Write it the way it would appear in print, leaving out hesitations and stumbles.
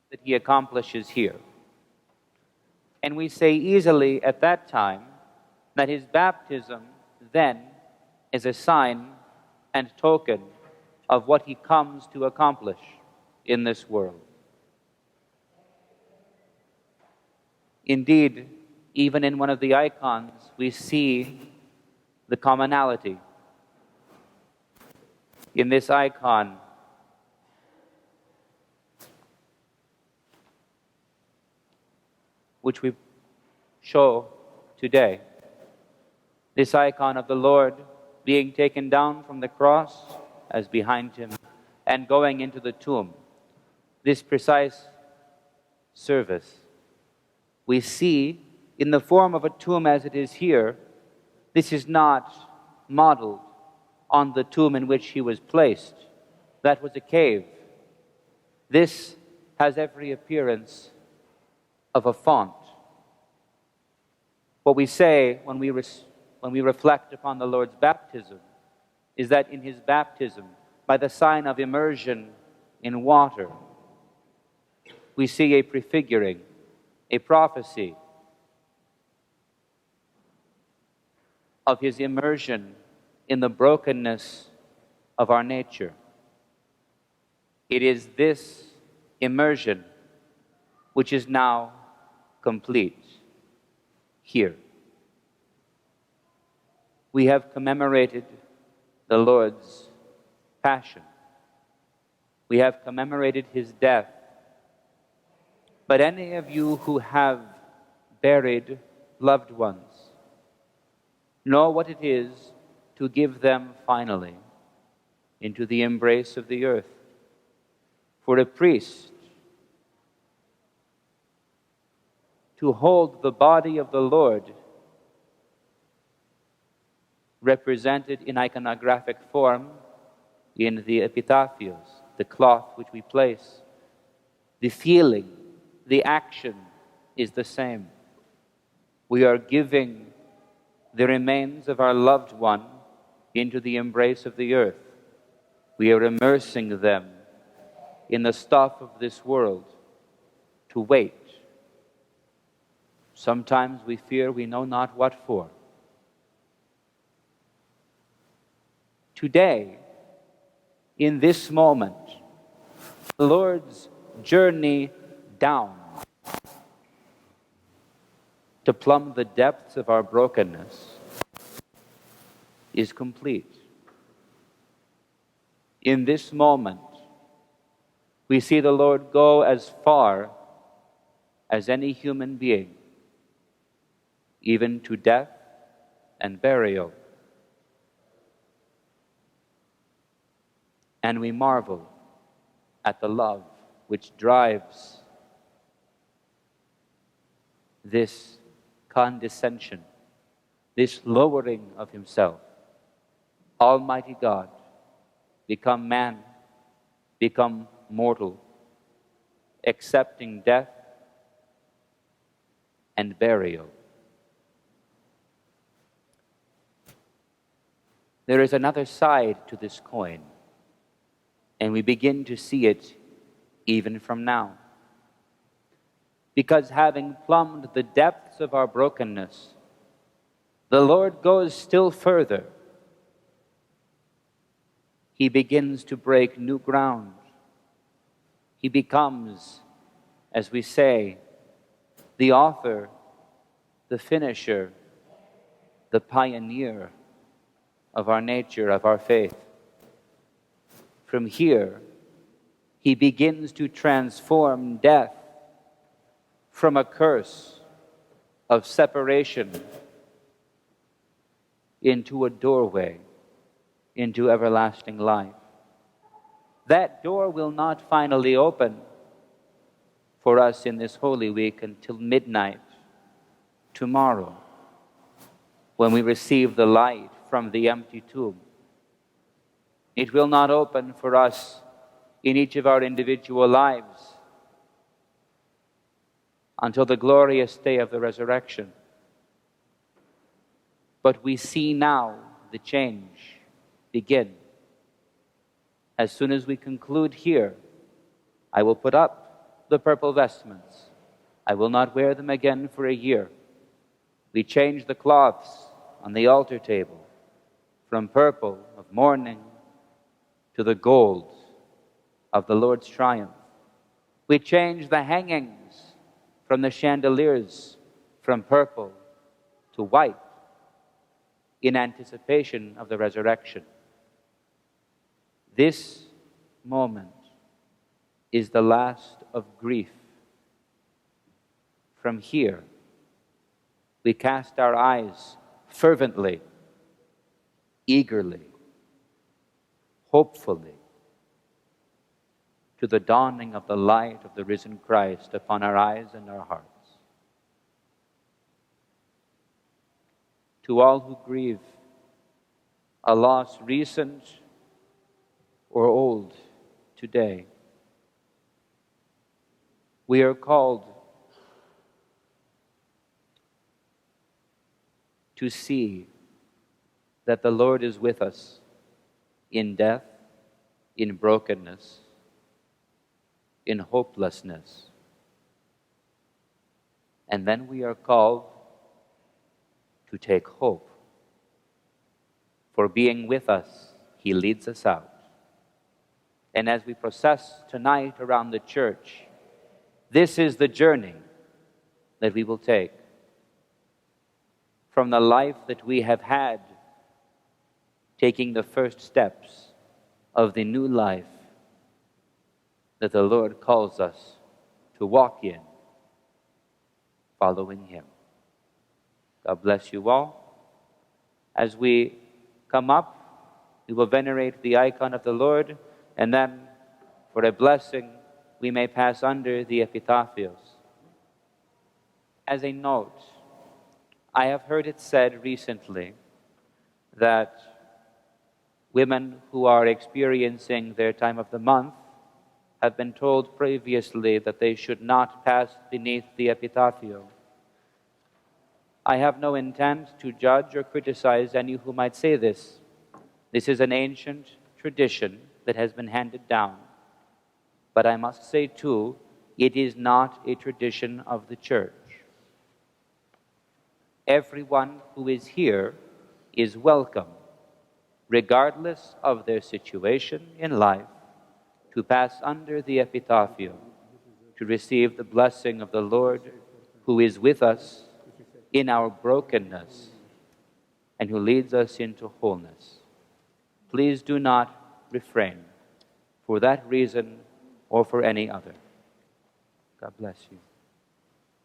that he accomplishes here. And we say easily at that time that his baptism then is a sign and token of what he comes to accomplish in this world. Indeed, even in one of the icons, we see the commonality. In this icon, which we show today, this icon of the Lord being taken down from the cross as behind him and going into the tomb, this precise service, we see in the form of a tomb as it is here. This is not modeled on the tomb in which he was placed. That was a cave. This has every appearance of a font. What we say when we reflect upon the Lord's baptism is that in his baptism, by the sign of immersion in water, we see a prefiguring, a prophecy of his immersion in the brokenness of our nature. It is this immersion which is now complete here. We have commemorated the Lord's passion. We have commemorated his death. But any of you who have buried loved ones know what it is to give them finally into the embrace of the earth. For a priest to hold the body of the Lord represented in iconographic form in the epitafios, the cloth which we place, the feeling, the action is the same. We are giving the remains of our loved one into the embrace of the earth. We are immersing them in the stuff of this world to wait. Sometimes we fear we know not what for. Today, in this moment, the Lord's journey down to plumb the depths of our brokenness is complete. In this moment, we see the Lord go as far as any human being, even to death and burial. And we marvel at the love which drives this condescension, this lowering of himself. Almighty God, become man, become mortal, accepting death and burial. There is another side to this coin, and we begin to see it even from now. Because having plumbed the depths of our brokenness, the Lord goes still further. He begins to break new ground. He becomes, as we say, the author, the finisher, the pioneer of our nature, of our faith. From here, he begins to transform death from a curse of separation into a doorway into everlasting life. That door will not finally open for us in this Holy Week until midnight tomorrow, when we receive the light from the empty tomb. It will not open for us in each of our individual lives until the glorious day of the resurrection. But we see now the change begin. As soon as we conclude here, I will put up the purple vestments. I will not wear them again for a year. We change the cloths on the altar table from purple of mourning to the gold of the Lord's triumph. We change the hangings from the chandeliers from purple to white in anticipation of the resurrection. This moment is the last of grief. From here, we cast our eyes fervently, eagerly, hopefully, to the dawning of the light of the risen Christ upon our eyes and our hearts. To all who grieve a loss recent or old today, we are called to see that the Lord is with us in death, in brokenness, in hopelessness. And then we are called to take hope. For being with us, He leads us out. And as we process tonight around the church, this is the journey that we will take. From the life that we have had, taking the first steps of the new life that the Lord calls us to walk in, following Him. God bless you all. As we come up, we will venerate the icon of the Lord, and then, for a blessing, we may pass under the epitafios. As a note, I have heard it said recently that women who are experiencing their time of the month have been told previously that they should not pass beneath the epitafio. I have no intent to judge or criticize any who might say this. This is an ancient tradition that has been handed down. But I must say too, it is not a tradition of the Church. Everyone who is here is welcome, regardless of their situation in life, to pass under the epitafio, to receive the blessing of the Lord, who is with us in our brokenness and who leads us into wholeness. Please do not refrain for that reason or for any other. God bless you.